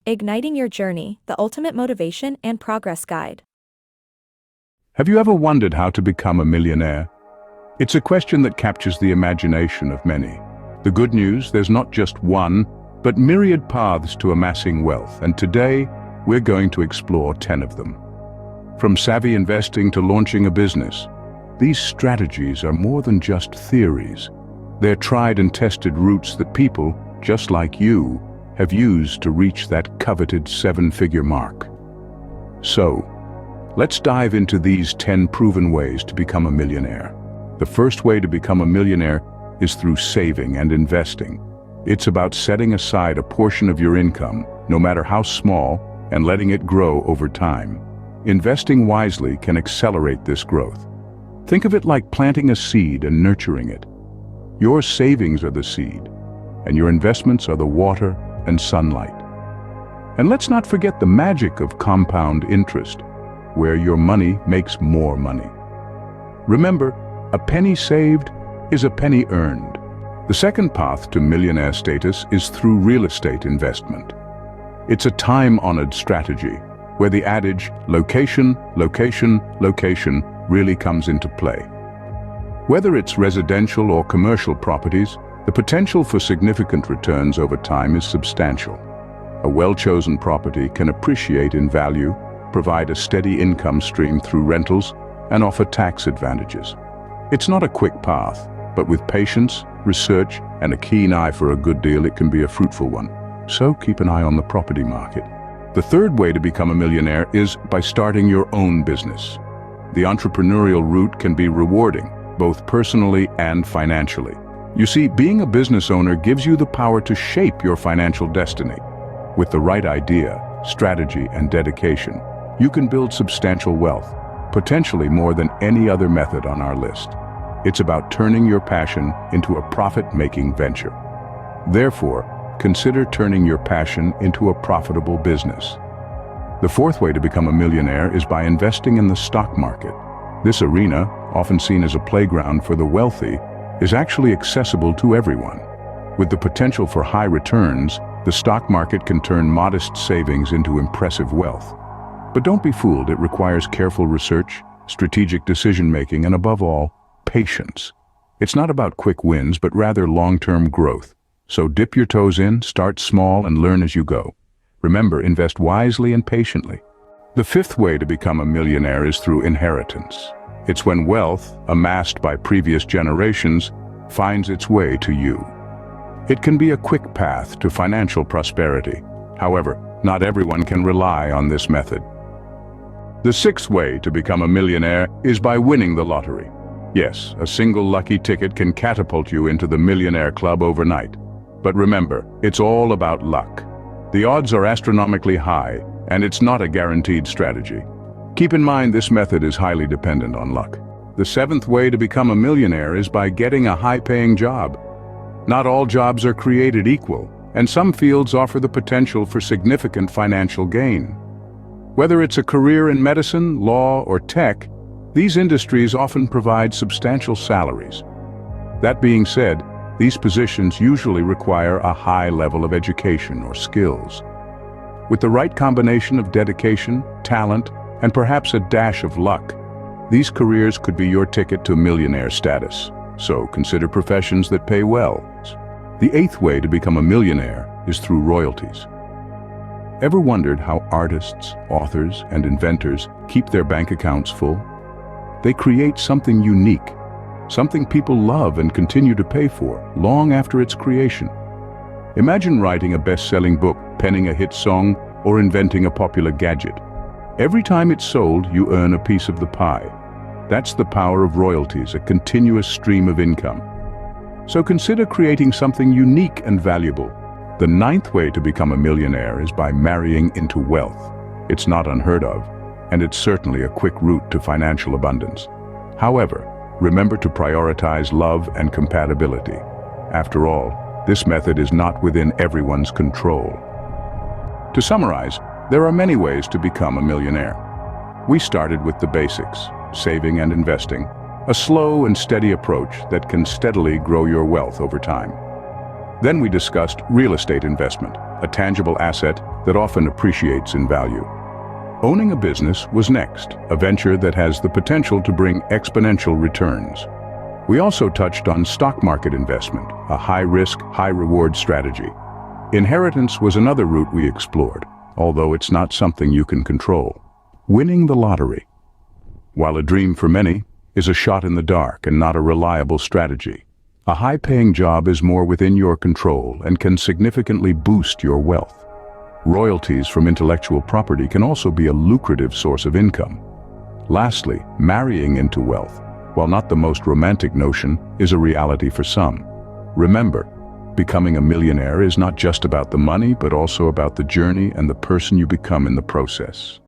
Igniting Your Journey, the ultimate motivation and progress guide. Have you ever wondered how to become a millionaire? It's a question that captures the imagination of many. The good news, there's not just one, but myriad paths to amassing wealth, and today, we're going to explore 10 of them. From savvy investing to launching a business, these strategies are more than just theories. They're tried and tested routes that people, just like you, have used to reach that coveted 7-figure mark. So, let's dive into these 10 proven ways to become a millionaire. The first way to become a millionaire is through saving and investing. It's about setting aside a portion of your income, no matter how small, and letting it grow over time. Investing wisely can accelerate this growth. Think of it like planting a seed and nurturing it. Your savings are the seed, and your investments are the water and sunlight. And let's not forget the magic of compound interest, where your money makes more money. Remember, a penny saved is a penny earned. The second path to millionaire status is through real estate investment. It's a time-honored strategy where the adage, location, location, location, really comes into play. Whether it's residential or commercial properties, the potential for significant returns over time is substantial. A well-chosen property can appreciate in value, provide a steady income stream through rentals, and offer tax advantages. It's not a quick path, but with patience, research, and a keen eye for a good deal, it can be a fruitful one. So keep an eye on the property market. The third way to become a millionaire is by starting your own business. The entrepreneurial route can be rewarding, both personally and financially. You see, being a business owner gives you the power to shape your financial destiny. With the right idea, strategy, and dedication, you can build substantial wealth, potentially more than any other method on our list. It's about turning your passion into a profit-making venture. Therefore, consider turning your passion into a profitable business. The fourth way to become a millionaire is by investing in the stock market. This arena, often seen as a playground for the wealthy, is actually accessible to everyone. With the potential for high returns, the stock market can turn modest savings into impressive wealth. But don't be fooled, it requires careful research, strategic decision-making, and above all, patience. It's not about quick wins, but rather long-term growth. So dip your toes in, start small, and learn as you go. Remember, invest wisely and patiently. The fifth way to become a millionaire is through inheritance. It's when wealth, amassed by previous generations, finds its way to you. It can be a quick path to financial prosperity. However, not everyone can rely on this method. The sixth way to become a millionaire is by winning the lottery. Yes, a single lucky ticket can catapult you into the millionaire club overnight. But remember, it's all about luck. The odds are astronomically high, and it's not a guaranteed strategy. Keep in mind this method is highly dependent on luck. The seventh way to become a millionaire is by getting a high-paying job. Not all jobs are created equal, and some fields offer the potential for significant financial gain. Whether it's a career in medicine, law, or tech, these industries often provide substantial salaries. That being said, these positions usually require a high level of education or skills. With the right combination of dedication, talent, and perhaps a dash of luck, these careers could be your ticket to millionaire status. So consider professions that pay well. The eighth way to become a millionaire is through royalties. Ever wondered how artists, authors, and inventors keep their bank accounts full? They create something unique, something people love and continue to pay for long after its creation. Imagine writing a best-selling book, penning a hit song, or inventing a popular gadget. Every time it's sold, you earn a piece of the pie. That's the power of royalties, a continuous stream of income. So consider creating something unique and valuable. The ninth way to become a millionaire is by marrying into wealth. It's not unheard of, and it's certainly a quick route to financial abundance. However, remember to prioritize love and compatibility. After all, this method is not within everyone's control. To summarize, there are many ways to become a millionaire. We started with the basics, saving and investing, a slow and steady approach that can steadily grow your wealth over time. Then we discussed real estate investment, a tangible asset that often appreciates in value. Owning a business was next, a venture that has the potential to bring exponential returns. We also touched on stock market investment, a high-risk, high-reward strategy. Inheritance was another route we explored, although it's not something you can control. Winning the lottery, while a dream for many, is a shot in the dark and not a reliable strategy. A high-paying job is more within your control and can significantly boost your wealth. Royalties from intellectual property can also be a lucrative source of income. Lastly, marrying into wealth, while not the most romantic notion, is a reality for some. Remember, becoming a millionaire is not just about the money, but also about the journey and the person you become in the process.